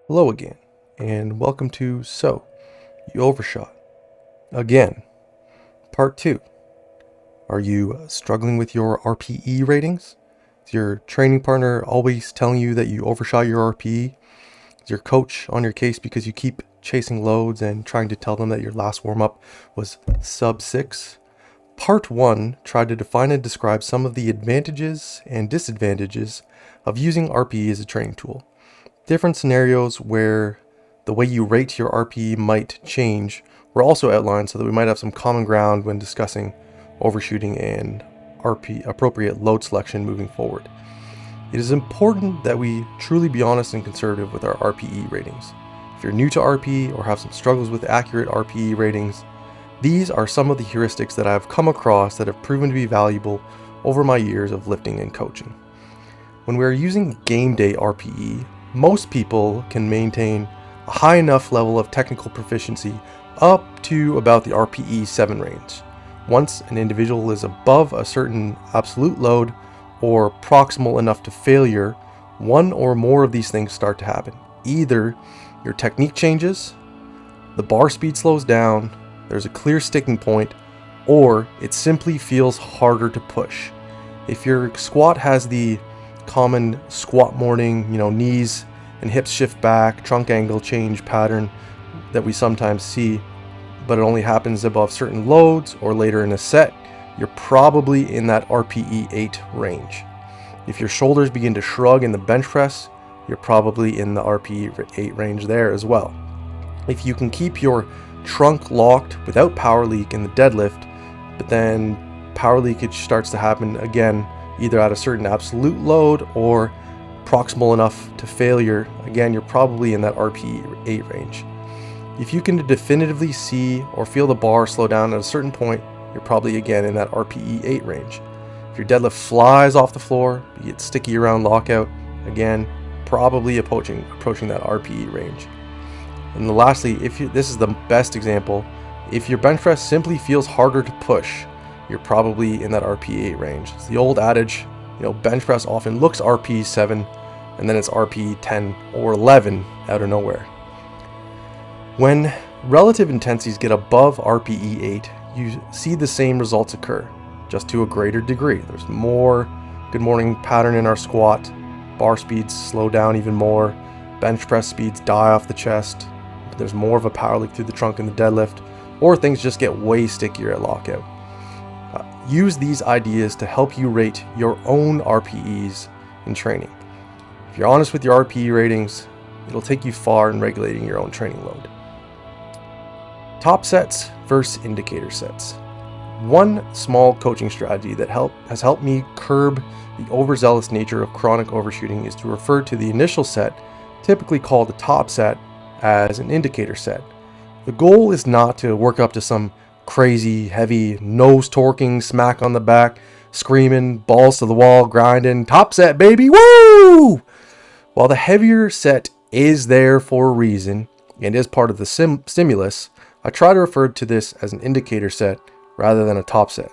Hello again, and welcome to You Overshot Again, Part 2. Are you struggling with your RPE ratings? Is your training partner always telling you that you overshot your RPE? Is your coach on your case because you keep chasing loads and trying to tell them that your last warm-up was sub 6? Part 1 tried to define and describe some of the advantages and disadvantages of using RPE as a training tool. Different scenarios where the way you rate your RPE might change were also outlined so that we might have some common ground when discussing overshooting and RP appropriate load selection moving forward. It is important that we truly be honest and conservative with our RPE ratings. If you're new to RPE or have some struggles with accurate RPE ratings, these are some of the heuristics that I've come across that have proven to be valuable over my years of lifting and coaching. When we are using game day RPE, most people can maintain a high enough level of technical proficiency up to about the RPE 7 range. Once an individual is above a certain absolute load or proximal enough to failure, one or more of these things start to happen. Either your technique changes, the bar speed slows down, there's a clear sticking point, or it simply feels harder to push. If your squat has the common squat morning, knees and hips shift back, trunk angle change pattern that we sometimes see, but it only happens above certain loads or later in a set, you're probably in that RPE 8 range. If your shoulders begin to shrug in the bench press, you're probably in the RPE 8 range there as well. If you can keep your trunk locked without power leak in the deadlift, but then power leakage starts to happen again either at a certain absolute load or proximal enough to failure, again, you're probably in that RPE 8 range. If you can definitively see or feel the bar slow down at a certain point, you're probably again in that RPE 8 range. If your deadlift flies off the floor, you get sticky around lockout, again, probably approaching that RPE range. And lastly, this is the best example, if your bench press simply feels harder to push, you're probably in that RPE 8 range. It's the old adage, bench press often looks RPE 7 and then it's RPE 10 or 11 out of nowhere. When relative intensities get above RPE 8, you see the same results occur, just to a greater degree. There's more good morning pattern in our squat, bar speeds slow down even more, bench press speeds die off the chest, there's more of a power leak through the trunk in the deadlift, or things just get way stickier at lockout. Use these ideas to help you rate your own RPEs in training. If you're honest with your RPE ratings, it'll take you far in regulating your own training load. Top sets versus indicator sets. One small coaching strategy that has helped me curb the overzealous nature of chronic overshooting is to refer to the initial set, typically called the top set, as an indicator set. The goal is not to work up to some crazy, heavy, nose torquing, smack on the back, screaming, balls to the wall, grinding, top set, baby, woo! While the heavier set is there for a reason and is part of the stimulus, I try to refer to this as an indicator set rather than a top set.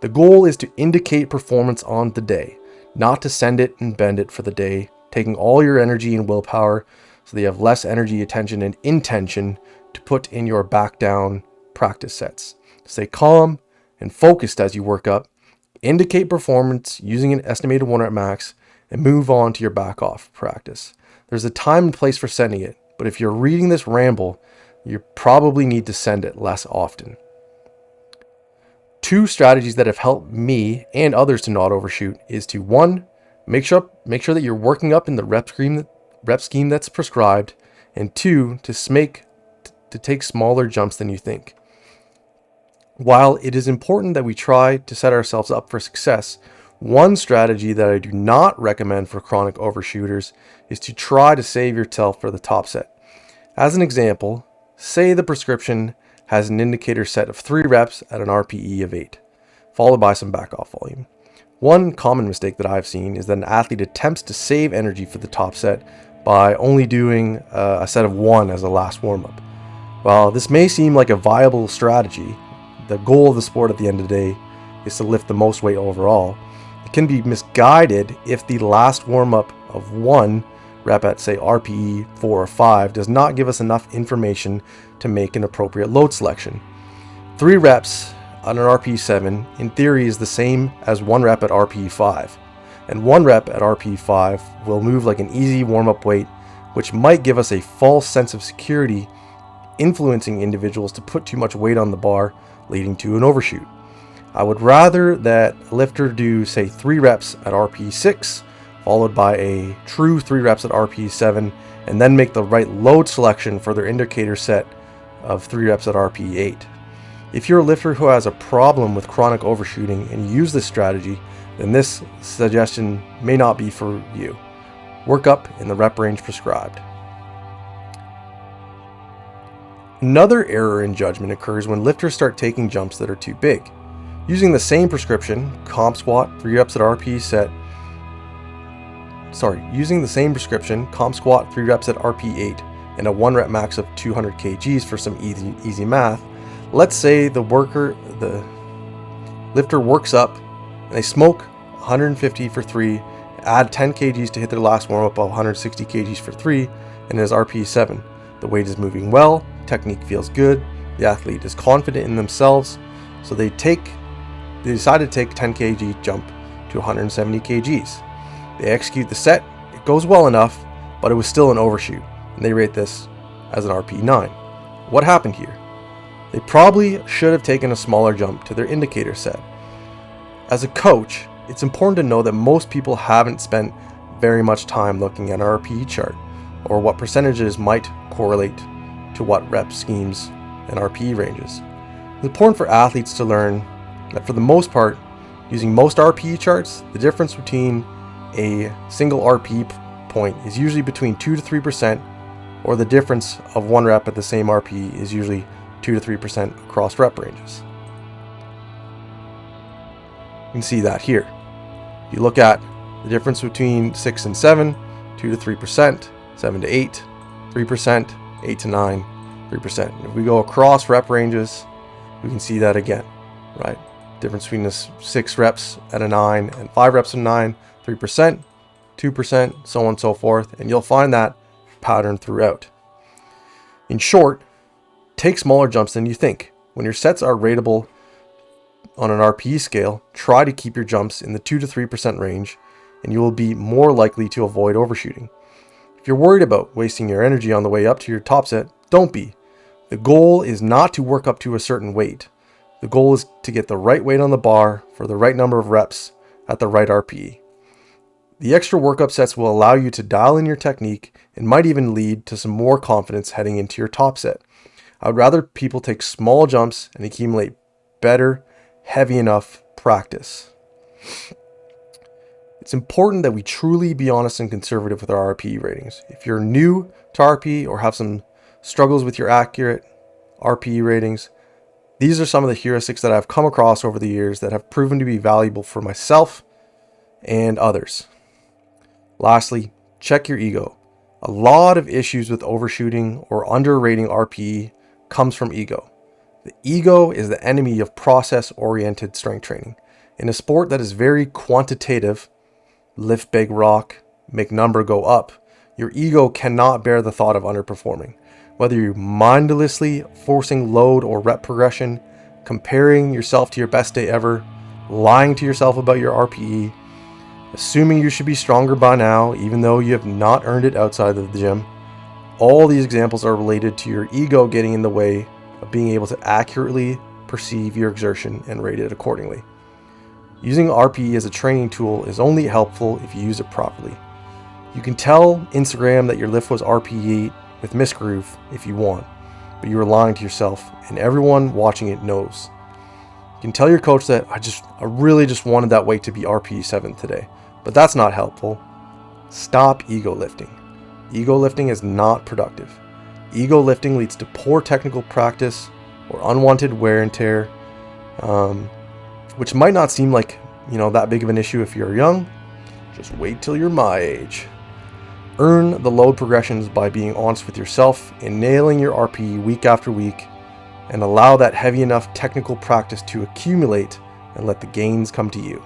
The goal is to indicate performance on the day, not to send it and bend it for the day, taking all your energy and willpower so that you have less energy, attention, and intention to put in your back down practice sets. Stay calm and focused as you work up, indicate performance using an estimated 1 rep max, and move on to your back off practice. There's a time and place for sending it, but if you're reading this ramble, you probably need to send it less often. 2 strategies that have helped me and others to not overshoot is to 1, make sure that you're working up in the rep scheme that's prescribed, and 2, to take smaller jumps than you think. While it is important that we try to set ourselves up for success, one strategy that I do not recommend for chronic overshooters is to try to save yourself for the top set. As an example, say the prescription has an indicator set of 3 reps at an RPE of 8, followed by some back off volume. One common mistake that I've seen is that an athlete attempts to save energy for the top set by only doing a set of 1 as a last warm-up. While this may seem like a viable strategy, the goal of the sport at the end of the day is to lift the most weight overall. It can be misguided if the last warm-up of 1 rep at, say, RPE 4 or 5 does not give us enough information to make an appropriate load selection. 3 reps on an RPE 7 in theory is the same as 1 rep at RPE 5, and 1 rep at RPE 5 will move like an easy warm-up weight, which might give us a false sense of security, influencing individuals to put too much weight on the bar, leading to an overshoot. I would rather that a lifter do, say, 3 reps at RPE 6, followed by a true 3 reps at RPE 7, and then make the right load selection for their indicator set of 3 reps at RPE 8. If you're a lifter who has a problem with chronic overshooting and you use this strategy, then this suggestion may not be for you. Work up in the rep range prescribed. Another error in judgment occurs when lifters start taking jumps that are too big. Using the same prescription, comp squat 3 reps at RPE 8 and a 1 rep max of 200 kgs for some easy math. Let's say the lifter works up and they smoke 150 for 3, add 10 kgs to hit their last warm up of 160 kgs for 3, and is RPE 7. The weight is moving well, technique feels good, the athlete is confident in themselves, so they decide to take 10 kg jump to 170 kgs. They execute the set, it goes well enough, but it was still an overshoot, and they rate this as an RPE 9. What happened here? They probably should have taken a smaller jump to their indicator set. As a coach, it's important to know that most people haven't spent very much time looking at an RPE chart, or what percentages might correlate to what rep schemes and RPE ranges. It's important for athletes to learn that for the most part, using most RPE charts, the difference between a single RPE point is usually between 2 to 3%, or the difference of 1 rep at the same RPE is usually 2 to 3% across rep ranges. You can see that here. If you look at the difference between 6 and 7, 2 to 3%, 7 to 8, 3%, 8 to 9, 3%. If we go across rep ranges, we can see that again, right? Difference between the 6 reps at a 9 and 5 reps at a 9, 3%, 2%, so on and so forth, and you'll find that pattern throughout. In short, take smaller jumps than you think. When your sets are rateable on an RPE scale, try to keep your jumps in the 2 to 3% range, and you will be more likely to avoid overshooting. If you're worried about wasting your energy on the way up to your top set, don't be. The goal is not to work up to a certain weight. The goal is to get the right weight on the bar for the right number of reps at the right RPE. The extra workup sets will allow you to dial in your technique and might even lead to some more confidence heading into your top set. I would rather people take small jumps and accumulate better, heavy enough practice. It's important that we truly be honest and conservative with our RPE ratings. If you're new to RPE or have some struggles with your accurate RPE ratings, these are some of the heuristics that I've come across over the years that have proven to be valuable for myself and others. Lastly, check your ego. A lot of issues with overshooting or underrating RPE comes from ego. The ego is the enemy of process-oriented strength training. In a sport that is very quantitative, lift big rock, make number go up, your ego cannot bear the thought of underperforming. Whether you're mindlessly forcing load or rep progression, comparing yourself to your best day ever, lying to yourself about your RPE, assuming you should be stronger by now even though you have not earned it outside of the gym, all these examples are related to your ego getting in the way of being able to accurately perceive your exertion and rate it accordingly. Using RPE as a training tool is only helpful if you use it properly. You can tell Instagram that your lift was RPE 8 with misgroove if you want, but you are lying to yourself and everyone watching it knows. You can tell your coach that I really just wanted that weight to be RPE 7 today, but that's not helpful. Stop ego lifting. Ego lifting is not productive. Ego lifting leads to poor technical practice or unwanted wear and tear, which might not seem like, that big of an issue if you're young. Just wait till you're my age. Earn the load progressions by being honest with yourself and nailing your RPE week after week, and allow that heavy enough technical practice to accumulate and let the gains come to you.